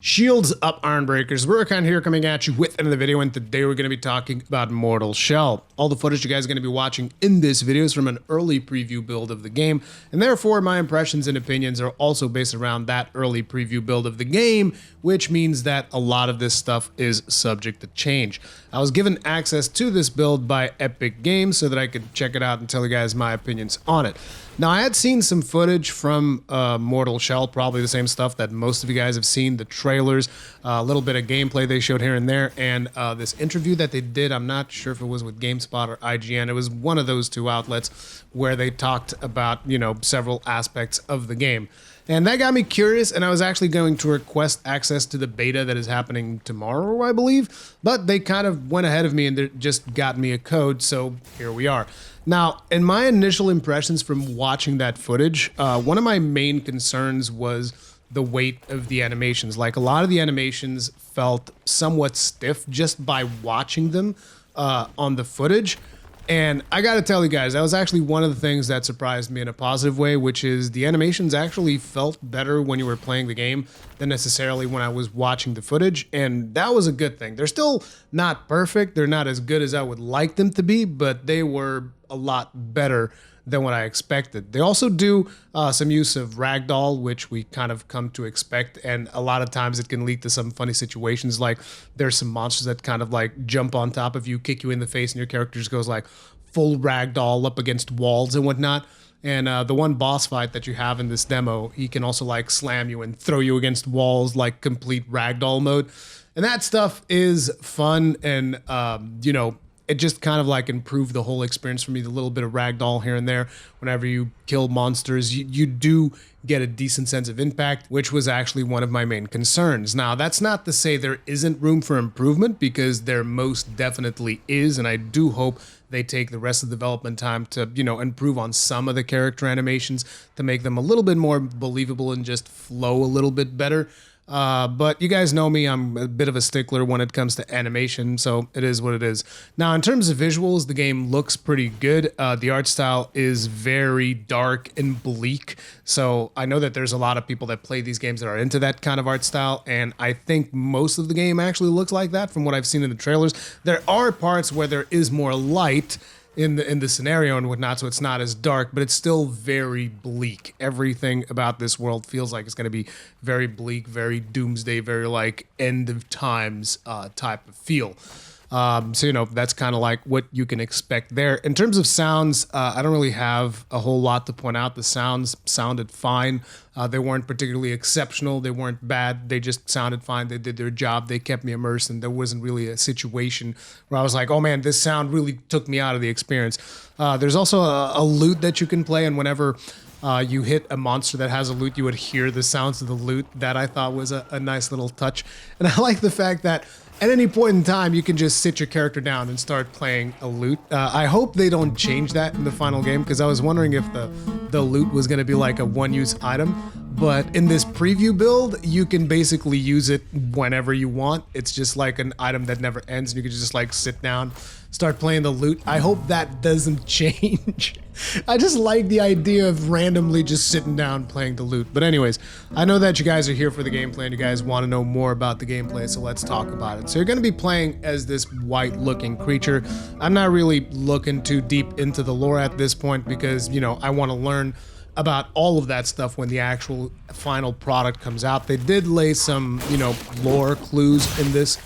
Shields up, Iron Breakers. Rurikhan here coming at you with another video, and today we're going to be talking about Mortal Shell. All the footage you guys are going to be watching in this video is from an early preview build of the game, and therefore my impressions and opinions are also based around that early preview build of the game, which means that a lot of this stuff is subject to change. I was given access to this build by Epic Games so that I could check it out and tell you guys my opinions on it. Now, I had seen some footage from Mortal Shell, probably the same stuff that most of you guys have seen, the trailers, a little bit of gameplay they showed here and there, and this interview that they did, I'm not sure if it was with GameSpot or IGN, it was one of those two outlets where they talked about, several aspects of the game. And that got me curious, and I was actually going to request access to the beta that is happening tomorrow, I believe, but they kind of went ahead of me and just got me a code, so here we are. Now, in my initial impressions from watching that footage, one of my main concerns was the weight of the animations. Like, a lot of the animations felt somewhat stiff just by watching them on the footage. And I gotta tell you guys, that was actually one of the things that surprised me in a positive way, which is the animations actually felt better when you were playing the game than necessarily when I was watching the footage, and that was a good thing. They're still not perfect, they're not as good as I would like them to be, but they were a lot better than what I expected. They also do some use of ragdoll, which we kind of come to expect, and a lot of times it can lead to some funny situations, like there's some monsters that kind of like jump on top of you, kick you in the face, and your character just goes like full ragdoll up against walls and whatnot. And the one boss fight that you have in this demo, he can also like slam you and throw you against walls like complete ragdoll mode. And that stuff is fun, and it just kind of like improved the whole experience for me. The little bit of ragdoll here and there, whenever you kill monsters, you do get a decent sense of impact, which was actually one of my main concerns. Now, that's not to say there isn't room for improvement, because there most definitely is, and I do hope they take the rest of the development time to, improve on some of the character animations to make them a little bit more believable and just flow a little bit better. But you guys know me, I'm a bit of a stickler when it comes to animation, so it is what it is. Now, in terms of visuals, the game looks pretty good. The art style is very dark and bleak, so I know that there's a lot of people that play these games that are into that kind of art style, and I think most of the game actually looks like that from what I've seen in the trailers. There are parts where there is more light in the scenario and whatnot, so it's not as dark, but it's still very bleak. Everything about this world feels like it's going to be very bleak, very doomsday, very like end of times type of feel. So that's kind of like what you can expect there. In terms of sounds, I don't really have a whole lot to point out. The sounds sounded fine. They weren't particularly exceptional. They weren't bad. They just sounded fine. They did their job. They kept me immersed, and there wasn't really a situation where I was like, oh man, this sound really took me out of the experience. There's also a loot that you can play, and whenever you hit a monster that has a loot, you would hear the sounds of the loot. That I thought was a nice little touch. And I like the fact that at any point in time, you can just sit your character down and start playing a loot. I hope they don't change that in the final game, because I was wondering if the loot was going to be like a one-use item. But in this preview build, you can basically use it whenever you want. It's just like an item that never ends, and you can just like sit down, start playing the loot. I hope that doesn't change. I just like the idea of randomly just sitting down playing the loot. But anyways, I know that you guys are here for the gameplay and you guys want to know more about the gameplay, so let's talk about it. So you're going to be playing as this white-looking creature. I'm not really looking too deep into the lore at this point, because, I want to learn about all of that stuff when the actual final product comes out. They did lay some, lore clues in this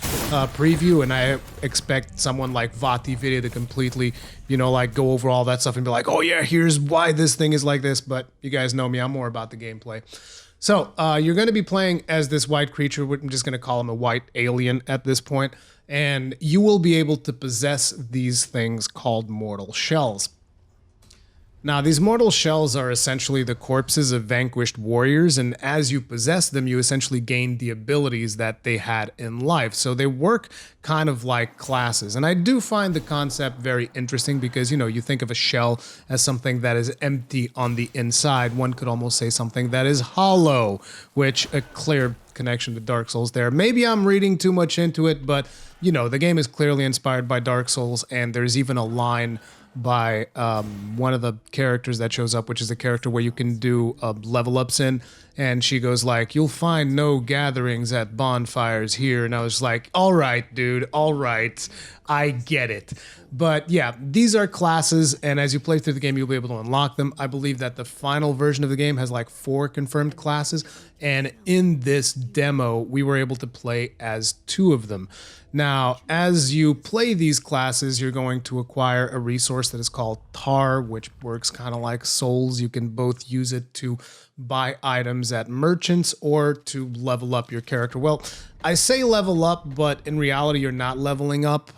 preview, and I expect someone like Vati Video to completely, like go over all that stuff and be like, oh yeah, here's why this thing is like this, but you guys know me, I'm more about the gameplay. So, you're going to be playing as this white creature. I'm just going to call him a white alien at this point, and you will be able to possess these things called mortal shells. Now, these mortal shells are essentially the corpses of vanquished warriors, and as you possess them, you essentially gain the abilities that they had in life. So they work kind of like classes. And I do find the concept very interesting because, you think of a shell as something that is empty on the inside. One could almost say something that is hollow, which a clear connection to Dark Souls there. Maybe I'm reading too much into it, but, the game is clearly inspired by Dark Souls, and there's even a line by one of the characters that shows up, which is a character where you can do level ups in, And she goes like, "You'll find no gatherings at bonfires here." And I was like, all right, dude, all right, I get it. But yeah, these are classes, and as you play through the game, you'll be able to unlock them. I believe that the final version of the game has like 4 confirmed classes, and in this demo, we were able to play as 2 of them. Now, as you play these classes, you're going to acquire a resource that is called tar, which works kind of like souls. You can both use it to buy items at merchants or to level up your character. Well, I say level up, but in reality, you're not leveling up.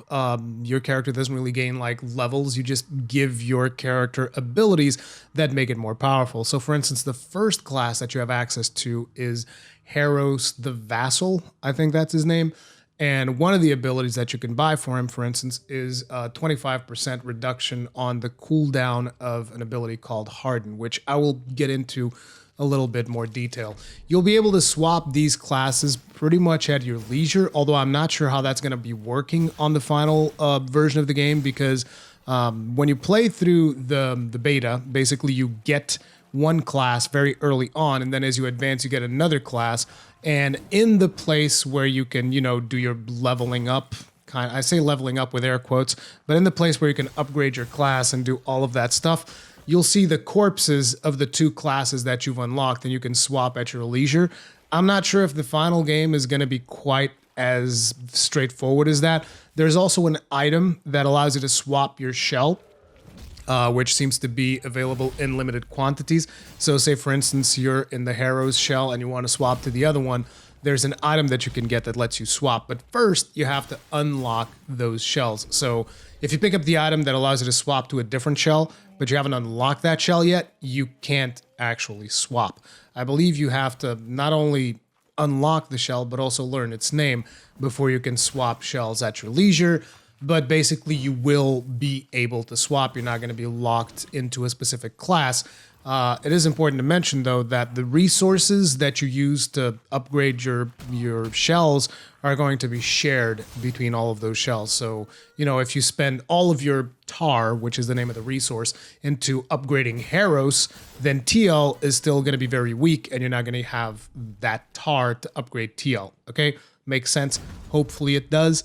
Your character doesn't really gain like levels. You just give your character abilities that make it more powerful. So for instance, the first class that you have access to is Heros the Vassal. I think that's his name. And one of the abilities that you can buy for him, for instance, is a 25% reduction on the cooldown of an ability called Harden, which I will get into a little bit more detail. You'll be able to swap these classes pretty much at your leisure, although I'm not sure how that's going to be working on the final version of the game, because when you play through the beta, basically you get one class very early on, and then as you advance, you get another class. And in the place where you can, do your leveling up, I say leveling up with air quotes, but in the place where you can upgrade your class and do all of that stuff, you'll see the corpses of the 2 classes that you've unlocked, and you can swap at your leisure. I'm not sure if the final game is going to be quite as straightforward as that. There's also an item that allows you to swap your shell, which seems to be available in limited quantities. So say, for instance, you're in the Hero's shell and you want to swap to the other one, there's an item that you can get that lets you swap. But first, you have to unlock those shells. So if you pick up the item that allows you to swap to a different shell, but you haven't unlocked that shell yet, you can't actually swap. I believe you have to not only unlock the shell, but also learn its name before you can swap shells at your leisure. But basically, you will be able to swap. You're not going to be locked into a specific class. It is important to mention, though, that the resources that you use to upgrade your shells are going to be shared between all of those shells. So, if you spend all of your tar, which is the name of the resource, into upgrading Heros, then TL is still going to be very weak, and you're not going to have that tar to upgrade TL. Okay? Makes sense? Hopefully it does.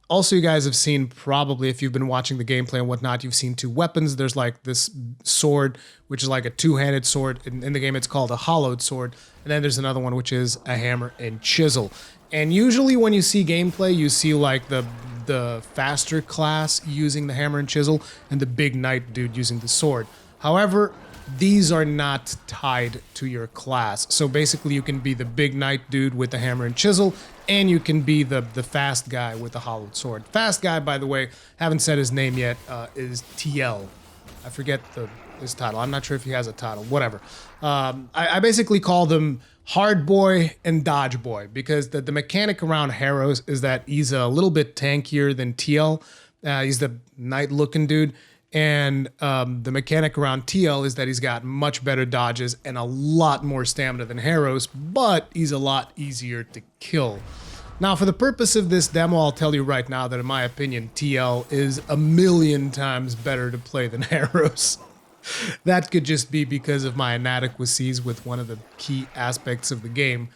Also, you guys have seen, probably if you've been watching the gameplay and whatnot, you've seen 2 weapons. There's like this sword, which is like a 2-handed sword. In the game, it's called a hollowed sword. And then there's another one, which is a hammer and chisel. And usually when you see gameplay, you see like the faster class using the hammer and chisel and the big knight dude using the sword. However, these are not tied to your class. So basically you can be the big knight dude with the hammer and chisel, and you can be the fast guy with the hollowed sword. Fast guy, by the way, haven't said his name yet, is TL. I forget his title. I'm not sure if he has a title, whatever. I basically call them hard boy and dodge boy, because the mechanic around Heros is that he's a little bit tankier than TL. He's the knight looking dude. And the mechanic around TL is that he's got much better dodges and a lot more stamina than Heros, but he's a lot easier to kill. Now, for the purpose of this demo, I'll tell you right now that in my opinion, TL is 1,000,000 times better to play than Heros. That could just be because of my inadequacies with one of the key aspects of the game.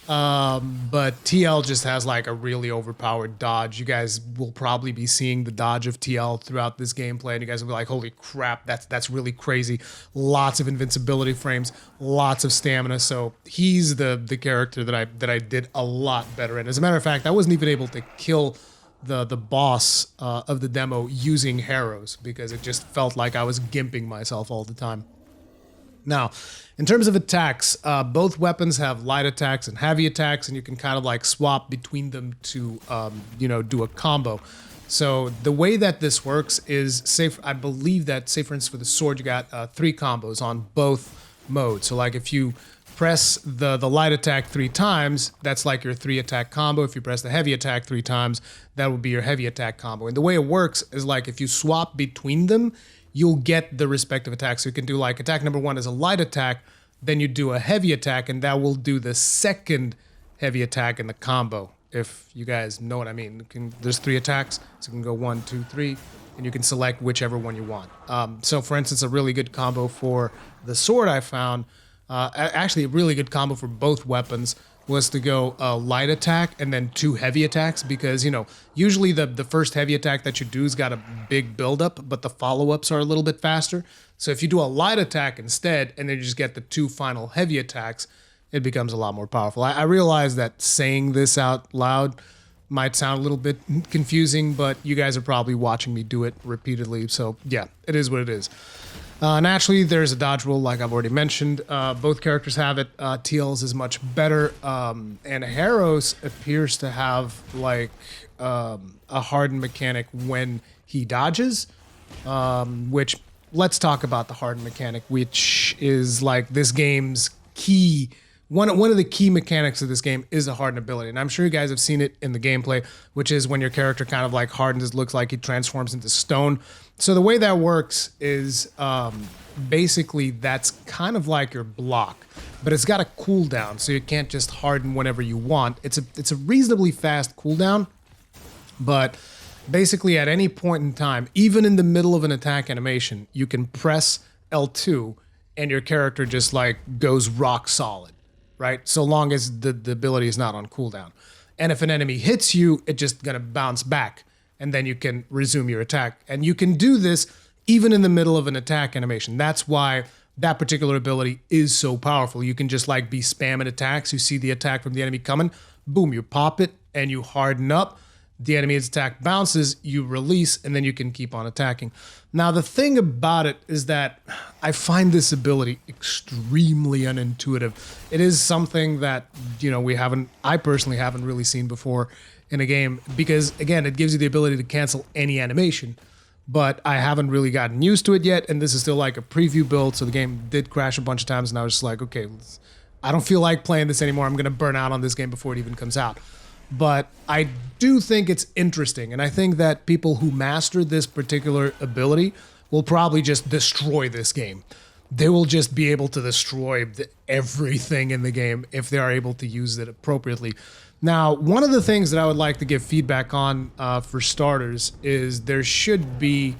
But TL just has like a really overpowered dodge. You guys will probably be seeing the dodge of TL throughout this gameplay, and you guys will be like, holy crap, that's really crazy. Lots of invincibility frames, lots of stamina. So he's the character that I did a lot better in. As a matter of fact, I wasn't even able to kill the boss of the demo using Heros, because it just felt like I was gimping myself all the time. Now, in terms of attacks, both weapons have light attacks and heavy attacks, and you can kind of like swap between them to, do a combo. So the way that this works is, I believe that, say for instance for the sword, you got 3 combos on both modes. So like if you press the light attack 3 times, that's like your 3 attack combo. If you press the heavy attack 3 times, that would be your heavy attack combo. And the way it works is like if you swap between them, you'll get the respective attacks. So you can do like attack number 1 is a light attack, then you do a heavy attack, and that will do the second heavy attack in the combo, if you guys know what I mean. There's 3 attacks, so you can go 1, 2, 3, and you can select whichever one you want. So for instance, a really good combo for the sword I found Actually, a really good combo for both weapons was to go light attack and then 2 heavy attacks, because, you know, usually the first heavy attack that you do has got a big buildup, but the follow-ups are a little bit faster. So if you do a light attack instead and then you just get the 2 final heavy attacks, it becomes a lot more powerful. I realize that saying this out loud might sound a little bit confusing, but you guys are probably watching me do it repeatedly. So yeah, it is what it is. Naturally, there's a dodge roll, like I've already mentioned. Both characters have it. TL's is much better. And Harrow's appears to have like a harden mechanic when he dodges, which, let's talk about the harden mechanic, which is like this game's key. One of the key mechanics of this game is the harden ability, and I'm sure you guys have seen it in the gameplay, which is when your character kind of like hardens, it looks like he transforms into stone. So the way that works is basically that's kind of like your block, but it's got a cooldown, so you can't just harden whenever you want. It's a reasonably fast cooldown, but basically at any point in time, even in the middle of an attack animation, you can press L2 and your character just like goes rock solid. Right? So long as the ability is not on cooldown. And if an enemy hits you, it's just gonna bounce back, and then you can resume your attack. And you can do this even in the middle of an attack animation. That's why that particular ability is so powerful. You can just like be spamming attacks. You see the attack from the enemy coming, boom, you pop it and you harden up. The enemy's attack bounces, you release, and then you can keep on attacking. Now, the thing about it is that I find this ability extremely unintuitive. It is something that, you know, I personally haven't really seen before in a game, because, again, it gives you the ability to cancel any animation, but I haven't really gotten used to it yet, and this is still like a preview build, so the game did crash a bunch of times, and I was just like, okay, I don't feel like playing this anymore. I'm going to burn out on this game before it even comes out. But I do think it's interesting, and I think that people who master this particular ability will probably just destroy this game. They will just be able to destroy everything in the game if they are able to use it appropriately. Now, one of the things that I would like to give feedback on, for starters, is there should be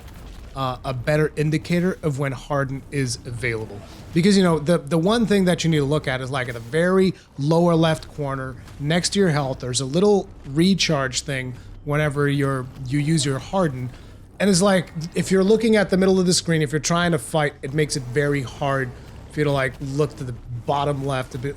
a better indicator of when harden is available. Because, you know, the one thing that you need to look at is like at the very lower left corner next to your health, there's a little recharge thing whenever you use your harden. And it's like, if you're looking at the middle of the screen, if you're trying to fight, it makes it very hard for you to like look to the bottom left a bit.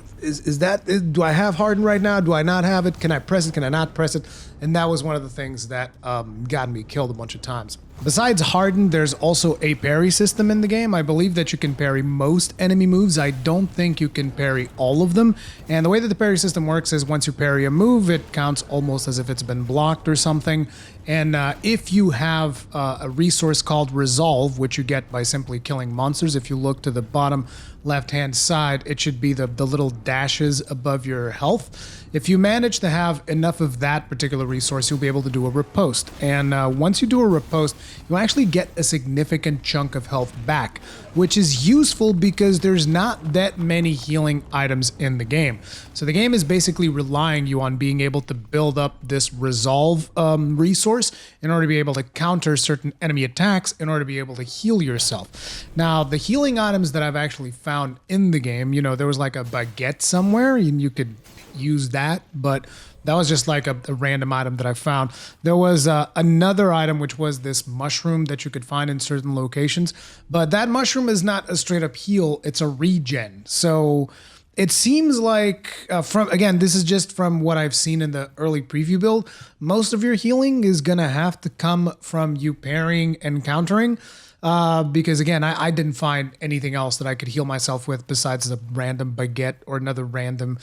Do I have harden right now? Do I not have it? Can I press it? Can I not press it? And that was one of the things that got me killed a bunch of times. Besides harden, there's also a parry system in the game. I believe that you can parry most enemy moves. I don't think you can parry all of them. And the way that the parry system works is once you parry a move, it counts almost as if it's been blocked or something. And if you have a resource called Resolve, which you get by simply killing monsters, if you look to the bottom left-hand side, it should be the little dashes above your health. If you manage to have enough of that particular resource, you'll be able to do a riposte. And once you do a riposte, you actually get a significant chunk of health back, which is useful because there's not that many healing items in the game. So the game is basically relying you on being able to build up this Resolve resource in order to be able to counter certain enemy attacks, in order to be able to heal yourself. Now, the healing items that I've actually found in the game, you know, there was like a baguette somewhere, and you could use that, but that was just like a random item that I found. There was another item, which was this mushroom that you could find in certain locations, but that mushroom is not a straight up heal, it's a regen. So it seems like, again, this is just from what I've seen in the early preview build, most of your healing is gonna have to come from you parrying and countering. Because again, I didn't find anything else that I could heal myself with besides a random baguette or another random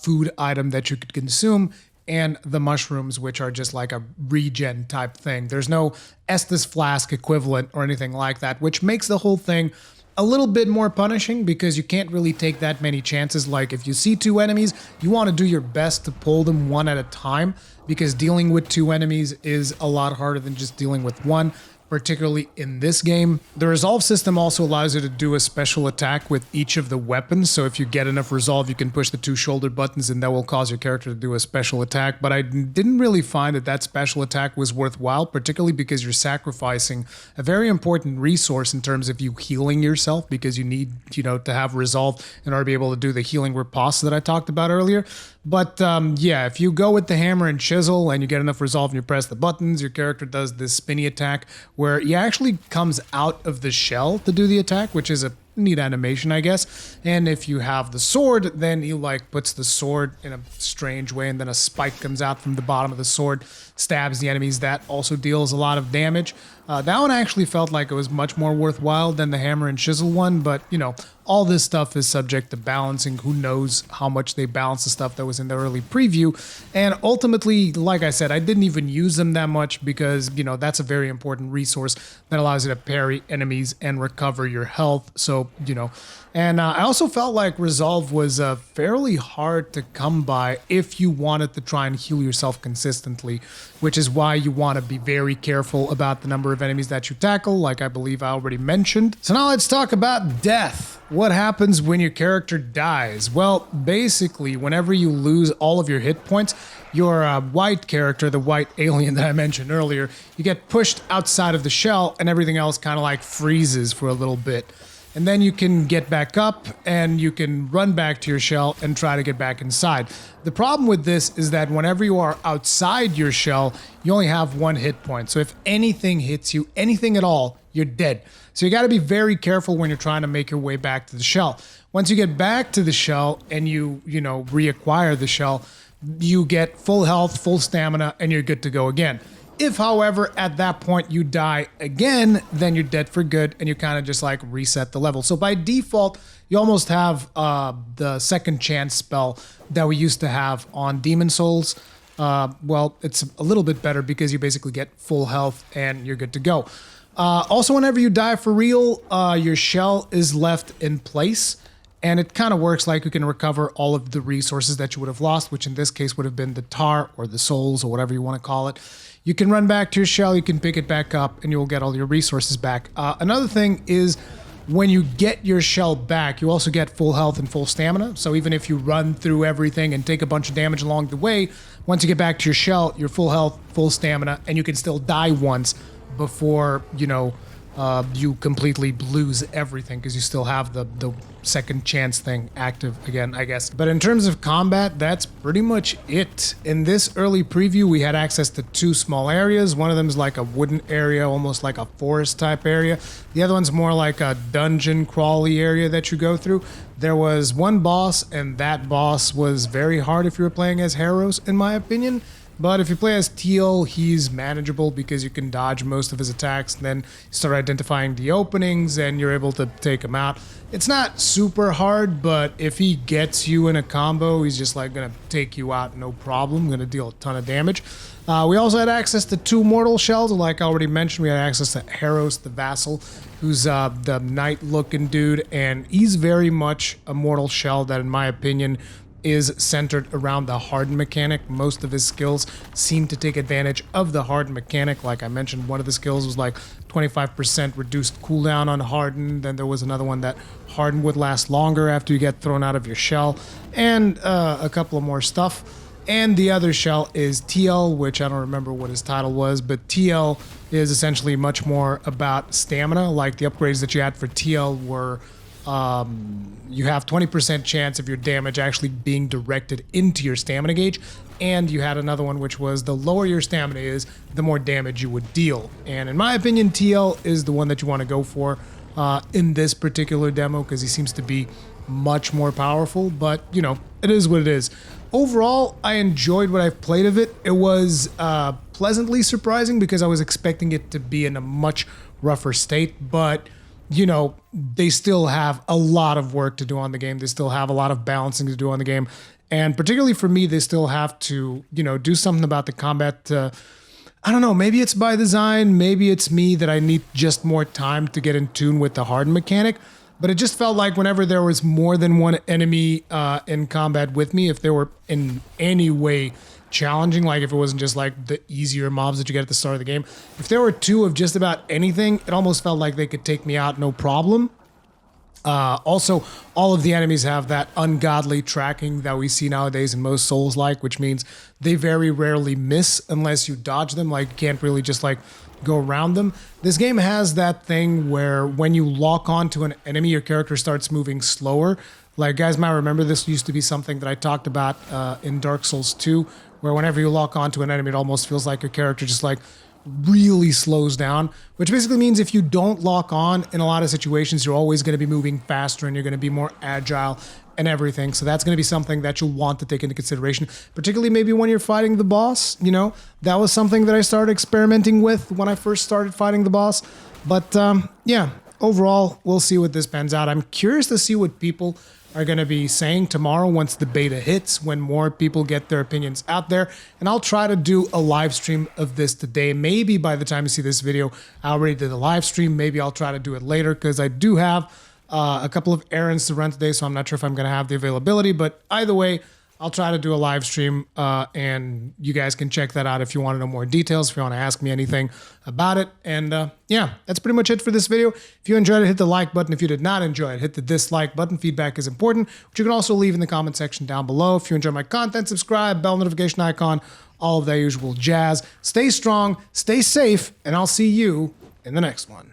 food item that you could consume, and the mushrooms, which are just like a regen type thing. There's no Estus flask equivalent or anything like that, which makes the whole thing a little bit more punishing because you can't really take that many chances. Like if you see 2 enemies, you want to do your best to pull them one at a time, because dealing with 2 enemies is a lot harder than just dealing with one. particularly in this game. The resolve system also allows you to do a special attack with each of the weapons. So if you get enough resolve, you can push the 2 shoulder buttons and that will cause your character to do a special attack. But I didn't really find that that special attack was worthwhile, particularly because you're sacrificing a very important resource in terms of you healing yourself, because you need, to have resolve in order to be able to do the healing riposte that I talked about earlier. But yeah, if you go with the hammer and chisel and you get enough resolve and you press the buttons, your character does this spinny attack where he actually comes out of the shell to do the attack, which is a neat animation, I guess. And if you have the sword, then he puts the sword in a strange way, and then a spike comes out from the bottom of the sword, stabs the enemies. That also deals a lot of damage. That one actually felt like it was much more worthwhile than the hammer and chisel one, but all this stuff is subject to balancing. Who knows how much they balance the stuff that was in the early preview. And ultimately, like I said, I didn't even use them that much because, that's a very important resource that allows you to parry enemies and recover your health. So, and I also felt like resolve was fairly hard to come by if you wanted to try and heal yourself consistently, which is why you want to be very careful about the number of enemies that you tackle, like I believe I already mentioned. So now let's talk about death. What happens when your character dies? Well, basically, whenever you lose all of your hit points, your white character, the white alien that I mentioned earlier, you get pushed outside of the shell and everything else kind of freezes for a little bit. And then you can get back up and you can run back to your shell and try to get back inside. The problem with this is that whenever you are outside your shell, you only have 1 hit point. So if anything hits you, anything at all, you're dead. So you got to be very careful when you're trying to make your way back to the shell. Once you get back to the shell and you reacquire the shell, you get full health, full stamina, and you're good to go again. If, however, at that point you die again, then you're dead for good and you kind of just reset the level. So by default, you almost have the second chance spell that we used to have on Demon Souls. Well, it's a little bit better because you basically get full health and you're good to go. Also, whenever you die for real, your shell is left in place. And it kind of works like you can recover all of the resources that you would have lost, which in this case would have been the tar or the souls or whatever you want to call it. You can run back to your shell, you can pick it back up, and you'll get all your resources back. Another thing is when you get your shell back, you also get full health and full stamina. So even if you run through everything and take a bunch of damage along the way, once you get back to your shell, you're full health, full stamina, and you can still die once before, you completely lose everything because you still have the second chance thing active again, I guess. But in terms of combat, that's pretty much it. In this early preview, we had access to 2 small areas. One of them is a wooden area, almost like a forest type area. The other one's more like a dungeon crawly area that you go through. There was one boss, and that boss was very hard if you were playing as Heros, in my opinion. But if you play as Teal, he's manageable because you can dodge most of his attacks, and then you start identifying the openings and you're able to take him out. It's not super hard, but if he gets you in a combo, he's just gonna take you out no problem, gonna deal a ton of damage. We also had access to 2 mortal shells. Like I already mentioned, we had access to Heros the Vassal, who's the knight-looking dude, and he's very much a mortal shell that, in my opinion, is centered around the harden mechanic. Most of his skills seem to take advantage of the harden mechanic. Like I mentioned, one of the skills was 25% reduced cooldown on harden. Then there was another one that harden would last longer after you get thrown out of your shell, and a couple of more stuff. And the other shell is TL, which I don't remember what his title was, but TL is essentially much more about stamina. Like the upgrades that you had for TL were you have 20% chance of your damage actually being directed into your stamina gauge, and you had another one which was the lower your stamina is, the more damage you would deal. And in my opinion, TL is the one that you want to go for in this particular demo because he seems to be much more powerful, but it is what it is. Overall, I enjoyed what I've played of it. It was pleasantly surprising because I was expecting it to be in a much rougher state, but they still have a lot of work to do on the game. They still have a lot of balancing to do on the game. And particularly for me, they still have to, do something about the combat. I don't know, maybe it's by design, maybe it's me that I need just more time to get in tune with the harden mechanic. but it just felt like whenever there was more than one enemy in combat with me, if they were in any way challenging, like if it wasn't just like the easier mobs that you get at the start of the game, if there were two of just about anything, it almost felt like they could take me out no problem. Also, all of the enemies have that ungodly tracking that we see nowadays in most Souls-like, which means they very rarely miss unless you dodge them. Like, you can't really just like go around them. This game has that thing where when you lock onto an enemy, your character starts moving slower. Like, guys might remember this used to be something that I talked about in Dark Souls 2, where whenever you lock onto an enemy, it almost feels like your character just like really slows down, which basically means if you don't lock on in a lot of situations, you're always going to be moving faster and you're going to be more agile and everything. So that's going to be something that you'll want to take into consideration, particularly maybe when you're fighting the boss. You know, that was something that I started experimenting with when I first started fighting the boss. But yeah, overall, we'll see what this pans out. I'm curious to see what people are going to be saying tomorrow once the beta hits, when more people get their opinions out there. And I'll try to do a live stream of this today. Maybe by the time you see this video, I already did a live stream. Maybe I'll try to do it later because I do have a couple of errands to run today, so I'm not sure if I'm going to have the availability. But either way, I'll try to do a live stream, and you guys can check that out if you want to know more details, if you want to ask me anything about it. And yeah, that's pretty much it for this video. If you enjoyed it, hit the like button. If you did not enjoy it, hit the dislike button. Feedback is important, which you can also leave in the comment section down below. If you enjoy my content, subscribe, bell notification icon, all of that usual jazz. Stay strong, stay safe, and I'll see you in the next one.